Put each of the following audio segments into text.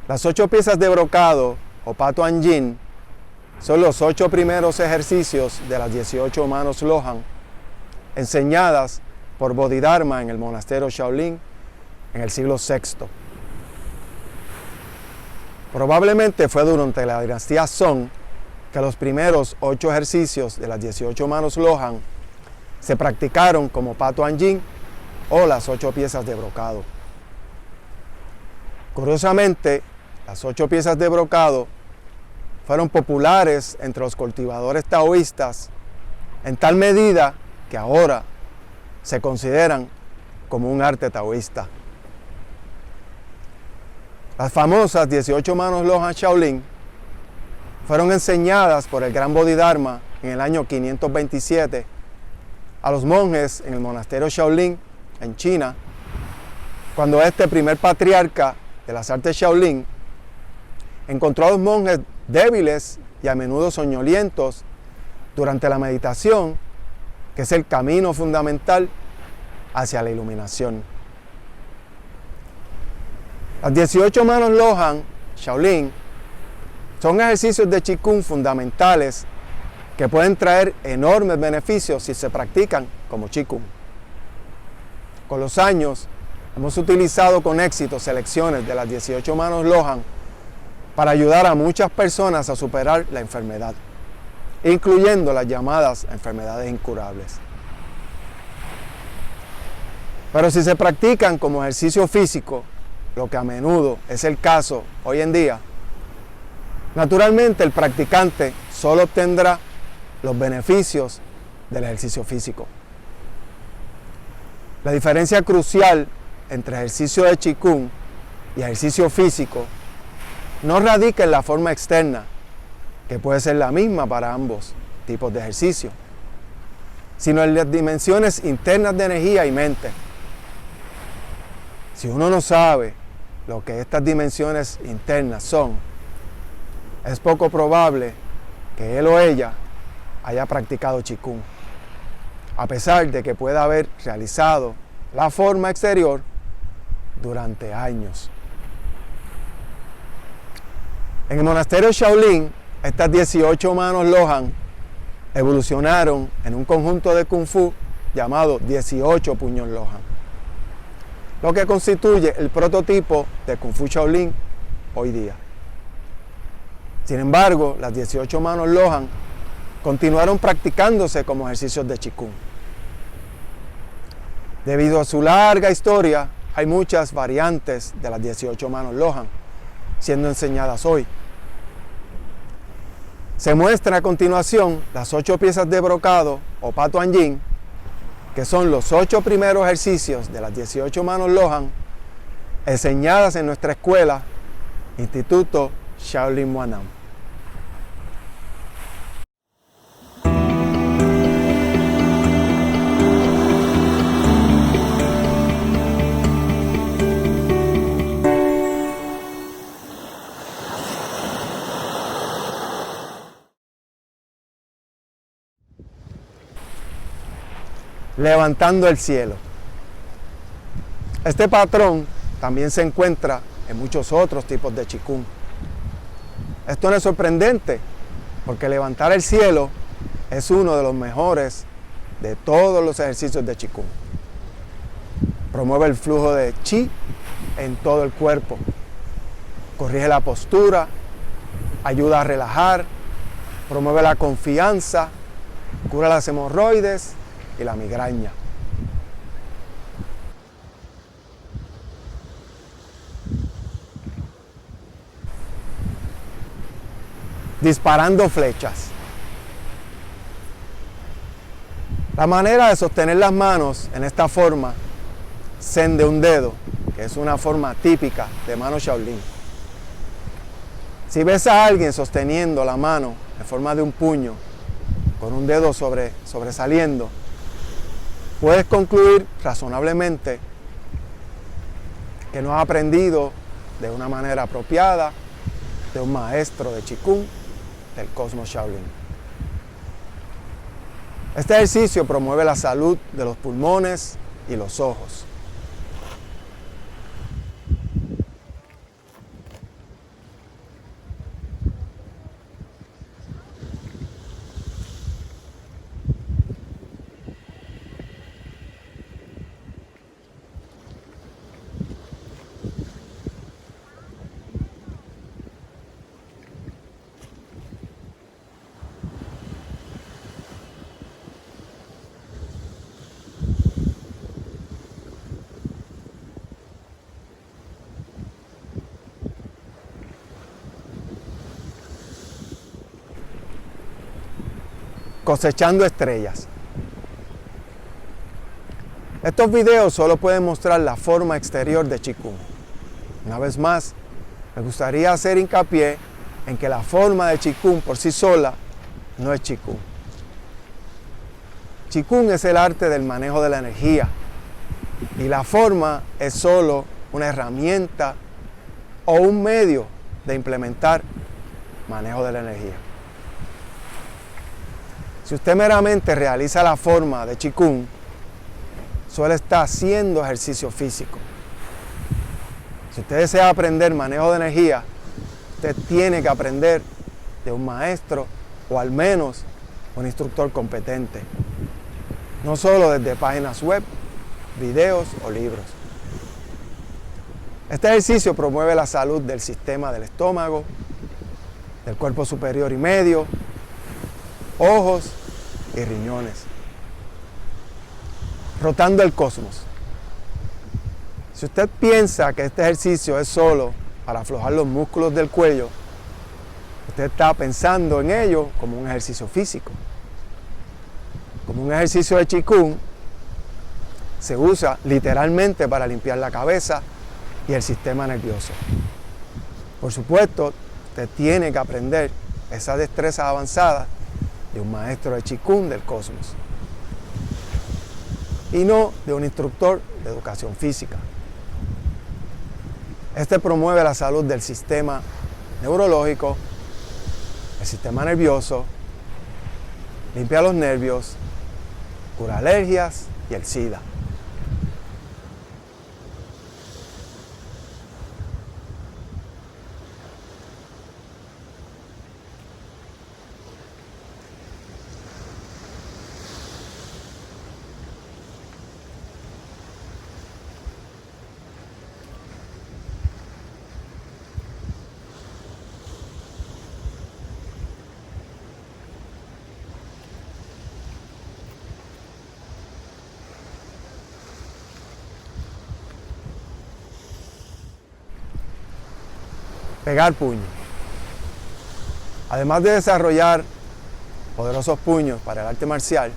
Las 8 piezas de brocado o Pato Anjin son los 8 primeros ejercicios de las 18 manos Lohan enseñadas por Bodhidharma en el monasterio Shaolin en el siglo VI. Probablemente fue durante la dinastía Song que los primeros 8 ejercicios de las 18 manos Lohan se practicaron como Pato Anjin o las 8 piezas de brocado. Curiosamente, las 8 piezas de brocado fueron populares entre los cultivadores taoístas en tal medida que ahora se consideran como un arte taoísta. Las famosas 18 manos Lohan Shaolin fueron enseñadas por el gran Bodhidharma en el año 527 a los monjes en el monasterio Shaolin en China, cuando este primer patriarca de las artes Shaolin encontró a los monjes débiles y a menudo soñolientos durante la meditación, que es el camino fundamental hacia la iluminación. Las 18 manos Lohan Shaolin son ejercicios de Qigong fundamentales que pueden traer enormes beneficios si se practican como Qigong. Con los años, hemos utilizado con éxito selecciones de las 18 manos Lohan para ayudar a muchas personas a superar la enfermedad, incluyendo las llamadas enfermedades incurables. Pero si se practican como ejercicio físico, lo que a menudo es el caso hoy en día, naturalmente el practicante solo obtendrá los beneficios del ejercicio físico. La diferencia crucial entre ejercicio de Qigong y ejercicio físico no radica en la forma externa, que puede ser la misma para ambos tipos de ejercicio, sino en las dimensiones internas de energía y mente. Si uno no sabe lo que estas dimensiones internas son, es poco probable que él o ella haya practicado Qigong, a pesar de que pueda haber realizado la forma exterior durante años. En el monasterio Shaolin, estas 18 manos Lohan evolucionaron en un conjunto de Kung Fu llamado 18 puños Lohan, lo que constituye el prototipo de Kung Fu Shaolin hoy día. Sin embargo, las 18 manos Lohan continuaron practicándose como ejercicios de Qigong. Debido a su larga historia, hay muchas variantes de las 18 manos Lohan siendo enseñadas hoy. Se muestran a continuación las 8 piezas de brocado o Pato Anjin, que son los 8 primeros ejercicios de las 18 manos Lohan enseñadas en nuestra escuela, Instituto Shaolin Muanam. Levantando el cielo. Este patrón también se encuentra en muchos otros tipos de Qigong. Esto no es sorprendente, porque levantar el cielo es uno de los mejores de todos los ejercicios de Qigong. Promueve el flujo de Qi en todo el cuerpo, corrige la postura, ayuda a relajar, promueve la confianza, cura las hemorroides y la migraña. Disparando flechas. La manera de sostener las manos en esta forma, Zen de un dedo, que es una forma típica de mano Shaolin. Si ves a alguien sosteniendo la mano en forma de un puño, con un dedo sobresaliendo, puedes concluir razonablemente que no has aprendido de una manera apropiada de un maestro de Qigong del Cosmos Shaolin. Este ejercicio promueve la salud de los pulmones y los ojos. cosechando estrellas. Estos videos solo pueden mostrar la forma exterior de Qigong. Una vez más, me gustaría hacer hincapié en que la forma de Qigong por sí sola no es Qigong. Qigong es el arte del manejo de la energía y la forma es solo una herramienta o un medio de implementar manejo de la energía. Si usted meramente realiza la forma de Qigong, solo está haciendo ejercicio físico. Si usted desea aprender manejo de energía, usted tiene que aprender de un maestro o al menos un instructor competente. No solo desde páginas web, videos o libros. Este ejercicio promueve la salud del sistema del estómago, del cuerpo superior y medio, ojos y riñones. Rotando el cosmos. Si usted piensa que este ejercicio es solo para aflojar los músculos del cuello, usted está pensando en ello como un ejercicio físico. Como un ejercicio de Qigong, se usa literalmente para limpiar la cabeza y el sistema nervioso. Por supuesto, usted tiene que aprender esas destrezas avanzadas de un maestro de Qigong del cosmos y no de un instructor de educación física. Este promueve la salud del sistema neurológico, el sistema nervioso, limpia los nervios, cura alergias y el SIDA. Pegar puños. Además de desarrollar poderosos puños para el arte marcial,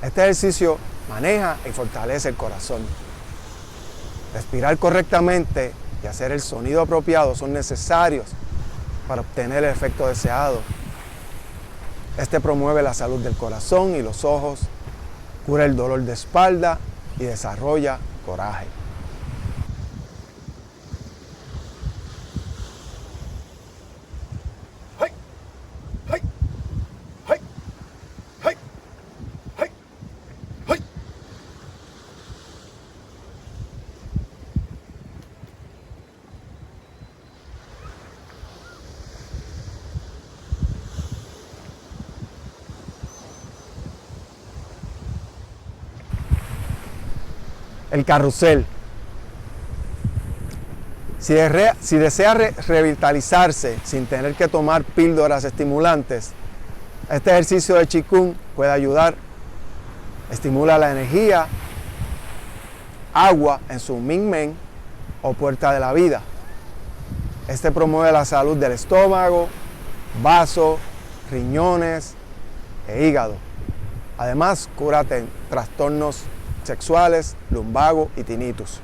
este ejercicio maneja y fortalece el corazón. Respirar correctamente y hacer el sonido apropiado son necesarios para obtener el efecto deseado. Este promueve la salud del corazón y los ojos, cura el dolor de espalda y desarrolla coraje. El carrusel. Si desea revitalizarse sin tener que tomar píldoras estimulantes, este ejercicio de Qigong puede ayudar. Estimula la energía, agua en su Ming Men o puerta de la vida. Este promueve la salud del estómago, vaso, riñones e hígado. Además, cura trastornos sexuales, lumbago y tinnitus.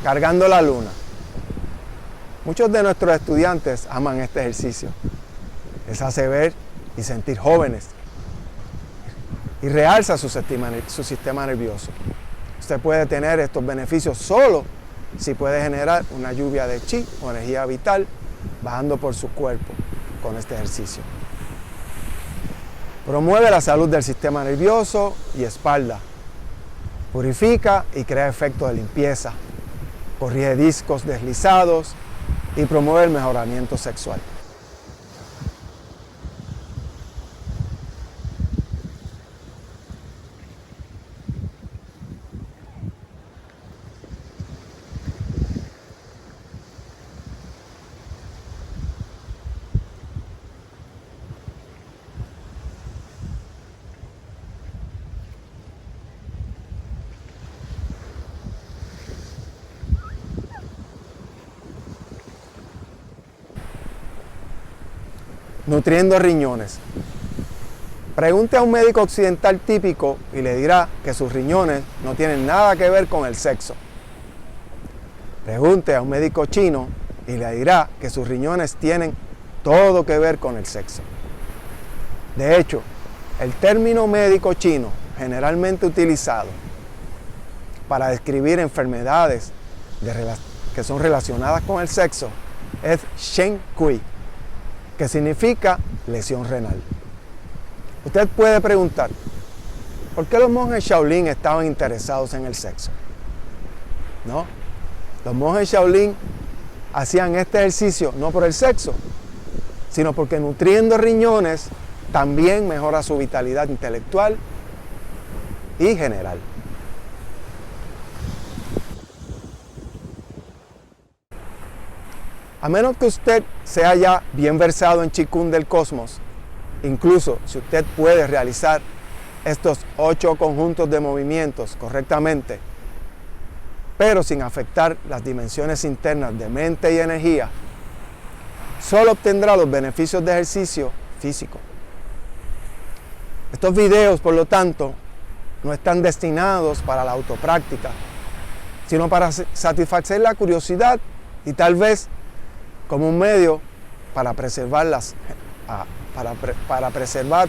Cargando la luna. Muchos de nuestros estudiantes aman este ejercicio. Les hace ver y sentir jóvenes y realza su sistema nervioso. Usted puede tener estos beneficios solo si puede generar una lluvia de chi o energía vital bajando por su cuerpo con este ejercicio. Promueve la salud del sistema nervioso y espalda. Purifica y crea efectos de limpieza. Corrige discos deslizados y promueve el mejoramiento sexual. nutriendo riñones. Pregunte a un médico occidental típico y le dirá que sus riñones no tienen nada que ver con el sexo. Pregunte a un médico chino y le dirá que sus riñones tienen todo que ver con el sexo. De hecho, el término médico chino generalmente utilizado para describir enfermedades que son relacionadas con el sexo es Shen Kui, que significa lesión renal. Usted puede preguntar, ¿por qué los monjes Shaolin estaban interesados en el sexo? No, los monjes Shaolin hacían este ejercicio no por el sexo, sino porque nutriendo riñones también mejora su vitalidad intelectual y general. A menos que usted sea ya bien versado en Qigong del Cosmos, incluso si usted puede realizar estos 8 conjuntos de movimientos correctamente, pero sin afectar las dimensiones internas de mente y energía, solo obtendrá los beneficios de ejercicio físico. Estos videos, por lo tanto, no están destinados para la autopráctica, sino para satisfacer la curiosidad y tal vez como un medio para preservar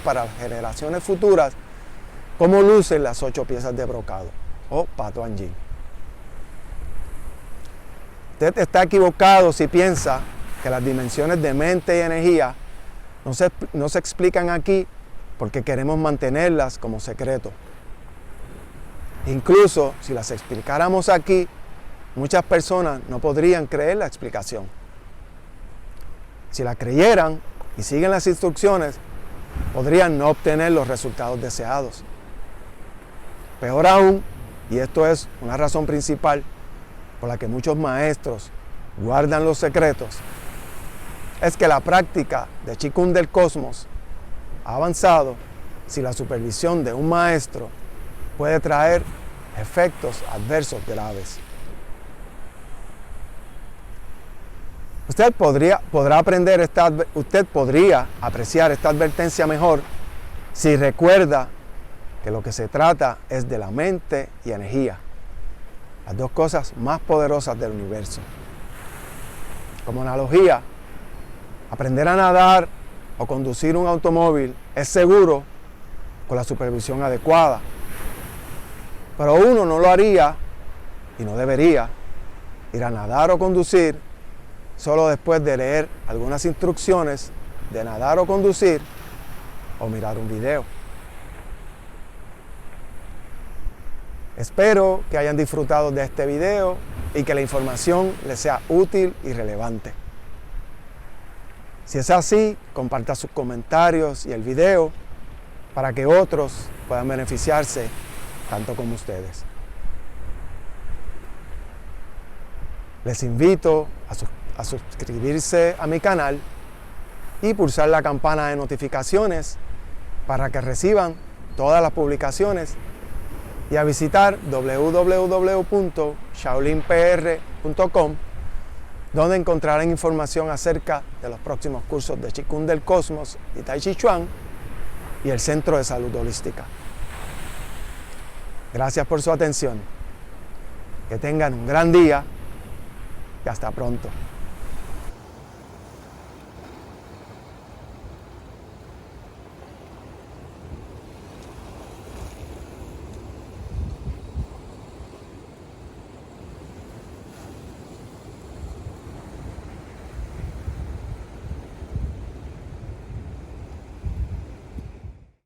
para generaciones futuras cómo lucen las 8 piezas de brocado o Patuan Yin. Usted está equivocado si piensa que las dimensiones de mente y energía no se explican aquí porque queremos mantenerlas como secreto. Incluso si las explicáramos aquí, muchas personas no podrían creer la explicación. Si la creyeran y siguen las instrucciones, podrían no obtener los resultados deseados. Peor aún, y esto es una razón principal por la que muchos maestros guardan los secretos, es que la práctica de Qigong del Cosmos ha avanzado si la supervisión de un maestro puede traer efectos adversos graves. Usted podría apreciar esta advertencia mejor si recuerda que lo que se trata es de la mente y energía, las dos cosas más poderosas del universo. Como analogía, aprender a nadar o conducir un automóvil es seguro con la supervisión adecuada, pero uno no lo haría y no debería ir a nadar o conducir solo después de leer algunas instrucciones de nadar o conducir o mirar un video. Espero que hayan disfrutado de este video y que la información les sea útil y relevante. Si es así, comparta sus comentarios y el video para que otros puedan beneficiarse tanto como ustedes. Les invito a suscribirse a mi canal y pulsar la campana de notificaciones para que reciban todas las publicaciones y a visitar www.shaolinpr.com, donde encontrarán información acerca de los próximos cursos de Qigong del Cosmos y Tai Chi Chuan y el Centro de Salud Holística. Gracias por su atención. Que tengan un gran día y hasta pronto.